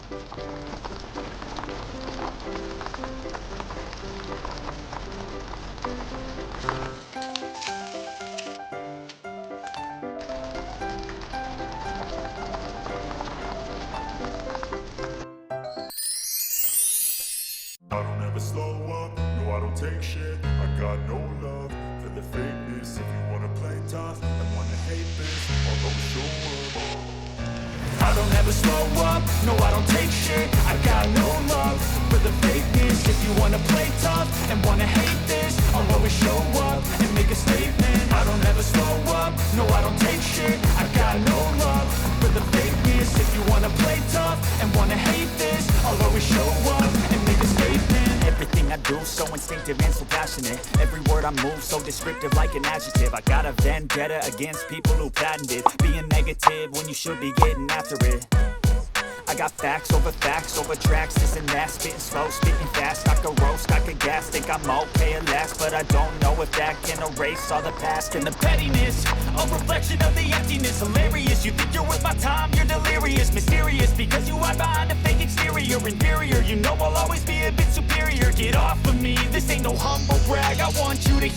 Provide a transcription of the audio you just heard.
I don't ever slow up, no I don't take shit. I got no love for the fakeness. If you wanna play tough and wanna hate this, I'll always show up. I don't ever slow up, no I don't take shit. I got no love for the fakeness. If you wanna play tough and wanna hate this, I'll always show up and make a statement. I don't ever slow up, no I don't take shit. I got no love for the fakeness. If you wanna play tough and wanna hate this, I'll always show up and make a statement. Everything I do so instinctive and so passionate. Every word I move so descriptive like an adjective. I got a vendetta against people who patented being negative when you should be getting after it. I got facts over tracks, this and that. Spitting slow, spitting fast. I could roast, I could gas. Think I'm okay at last, but I don't know if that can erase all the past. And the pettiness, a reflection of the emptiness. Hilarious, you think you're worth my time, you're delirious. Mysterious, because you hide behind a fake exterior. Inferior, you know I'll always be a bit superior. Get off of me, this ain't no humble brag. I want you to hear